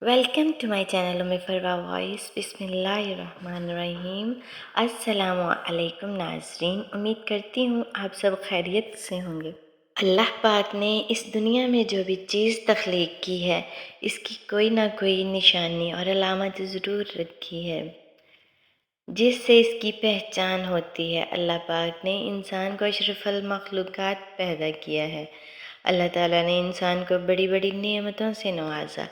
Welcome to my channel उम्मी फरवा voice. बिस्मिल्लाहिर्रहमानिर्रहीम। अस्सलामु अलैकुम नाज़रीन, उम्मीद करती हूँ आप सब खैरियत से होंगे। अल्लाह पाक ने इस दुनिया में जो भी चीज़ तख्लीक की है, इसकी कोई ना कोई निशानी और अलामत ज़रूर रखी है जिससे इसकी पहचान होती है। अल्लाह पाक ने इंसान को अशरफुल मखलूक़ात पैदा किया है। अल्लाह ताला ने इंसान को बड़ी बड़ी नेमतों से नवाजा।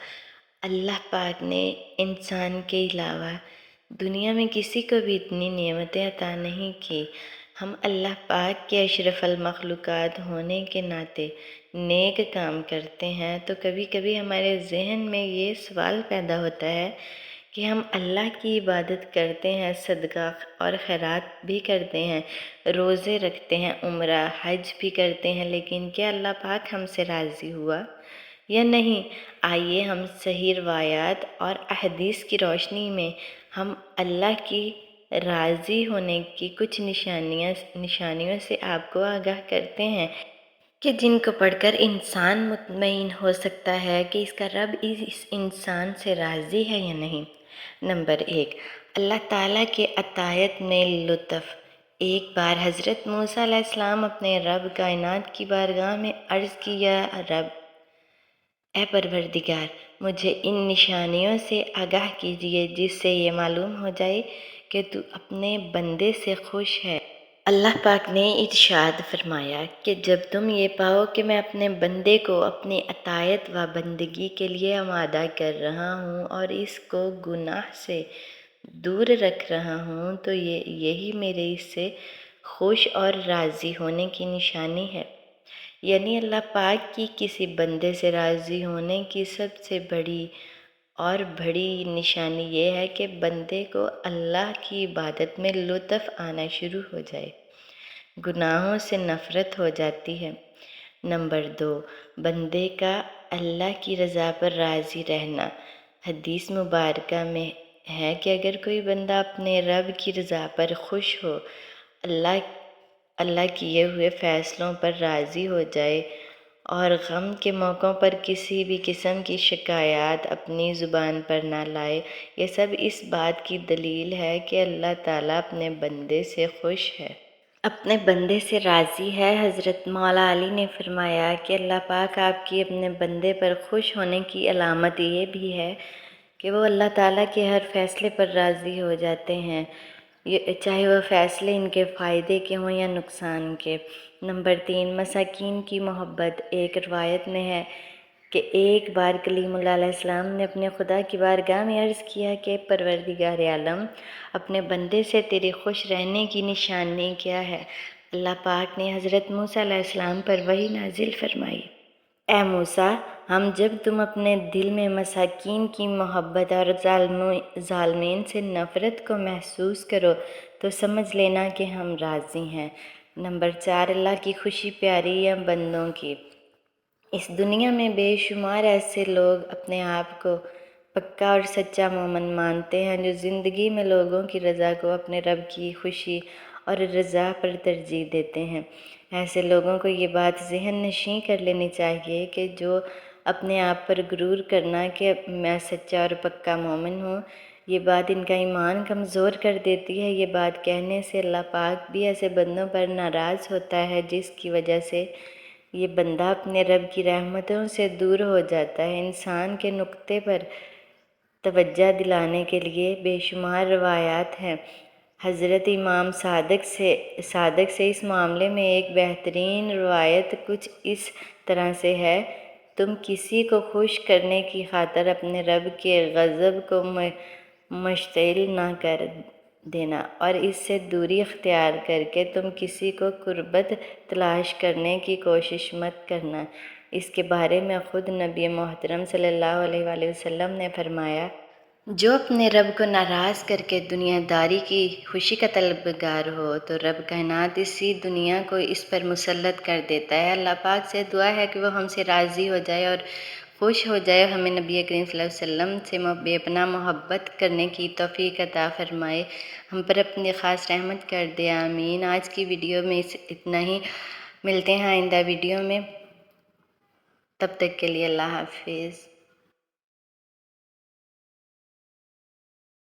अल्लाह पाक ने इंसान के अलावा दुनिया में किसी को भी इतनी नेमतें अता नहीं की। हम अल्लाह पाक के अशरफुल मखलूक़ात होने के नाते नेक काम करते हैं तो कभी कभी हमारे जहन में ये सवाल पैदा होता है कि हम अल्लाह की इबादत करते हैं, सदका और खैरात भी करते हैं, रोज़े रखते हैं, उम्रा हज भी करते हैं, लेकिन क्या अल्लाह पाक हमसे राज़ी हुआ या नहीं? आइए हम सही रवायात और अहदीस की रोशनी में हम अल्लाह की राज़ी होने की कुछ निशानियों से आपको आगाह करते हैं कि जिनको पढ़कर इंसान मुतमईन हो सकता है कि इसका रब इस इंसान से राज़ी है या नहीं। नंबर 1, अल्लाह ताला के अतायत में लुत्फ़। एक बार हज़रत मूसा अलैहिस्सलाम अपने रब कायनात की बारगाह में अर्ज़ किया, रब ए परवरदिगार, मुझे इन निशानियों से आगाह कीजिए जिससे ये मालूम हो जाए कि तू अपने बंदे से खुश है। अल्लाह पाक ने इरशाद फरमाया कि जब तुम ये पाओ कि मैं अपने बंदे को अपनी अतायत व बंदगी के लिए आमादा कर रहा हूँ और इसको गुनाह से दूर रख रहा हूँ, तो यही मेरे इससे खुश और राज़ी होने की निशानी है। यानी अल्लाह पाक की किसी बंदे से राज़ी होने की सबसे बड़ी और बड़ी निशानी ये है कि बंदे को अल्लाह की इबादत में लुत्फ़ आना शुरू हो जाए, गुनाहों से नफ़रत हो जाती है। नंबर 2, बंदे का अल्लाह की रज़ा पर राज़ी रहना। हदीस मुबारका में है कि अगर कोई बंदा अपने रब की रज़ा पर खुश हो, अल्लाह किए हुए फ़ैसलों पर राज़ी हो जाए और गम के मौक़ों पर किसी भी किस्म की शिकायत अपनी ज़ुबान पर ना लाए, ये सब इस बात की दलील है कि अल्लाह ताला अपने बंदे से खुश है, अपने बंदे से राज़ी है। हज़रत मौला अली ने फरमाया कि अल्लाह पाक आपकी अपने बंदे पर खुश होने की अलामत ये भी है कि वो अल्लाह ताला के हर फ़ैसले पर राज़ी हो जाते हैं, ये चाहे वह फ़ैसले इनके फ़ायदे के हों या नुकसान के। नंबर 3, मसाकीन की मोहब्बत। एक रवायत में है कि एक बार कलीमुल्लाह अलैहिस्सलाम ने अपने खुदा की बारगाह में अर्ज़ किया कि परवरदिगार आलम, अपने बंदे से तेरे खुश रहने की निशानी क्या है? अल्लाह पाक ने हज़रत मूसा अलैहिस्सलाम पर वही नाजिल फरमाई, ए मूसा, हम जब तुम अपने दिल में मसाकीन की मोहब्बत और ज़ालमीन से नफ़रत को महसूस करो तो समझ लेना कि हम राज़ी हैं। नंबर 4, अल्लाह की खुशी प्यारी या बंदों की। इस दुनिया में बेशुमार ऐसे लोग अपने आप को पक्का और सच्चा मोमिन मानते हैं जो ज़िंदगी में लोगों की रज़ा को अपने रब की खुशी और रज़ा पर तरजीह देते हैं। ऐसे लोगों को ये बात ज़हन नशीं कर लेनी चाहिए कि जो अपने आप पर गुरूर करना कि मैं सच्चा और पक्का मोमिन हूँ, ये बात इनका ईमान कमज़ोर कर देती है। ये बात कहने से अल्लाह पाक भी ऐसे बंदों पर नाराज़ होता है जिसकी वजह से ये बंदा अपने रब की रहमतों से दूर हो जाता है। इंसान के नुक्ते पर तवज्जो दिलाने के लिए बेशुमार रवायात हैं। हज़रत इमाम सादक से इस मामले में एक बेहतरीन रवायत कुछ इस तरह से है, तुम किसी को खुश करने की खातिर अपने रब के गज़ब को मुश्तइल ना कर देना और इससे दूरी अख्तियार करके तुम किसी को कुर्बत तलाश करने की कोशिश मत करना। इसके बारे में ख़ुद नबी मोहतरम सल्लल्लाहु अलैहि वसल्लम ने फरमाया, जो अपने रब को नाराज़ करके दुनियादारी की खुशी का तलबगार हो तो रब कायनात इसी दुनिया को इस पर मुसल्लत कर देता है। अल्लाह पाक से दुआ है कि वो हमसे राज़ी हो जाए और खुश हो जाए, हमें नबी करीम सल्लल्लाहु अलैहि वसल्लम से बेपनाह मोहब्बत करने की तौफ़ीक़ अता फ़रमाए, हम पर अपनी ख़ास रहमत कर दे, आमीन। आज की वीडियो में इतना ही, मिलते हैं आइंदा वीडियो में, तब तक के लिए अल्लाह हाफ़िज़।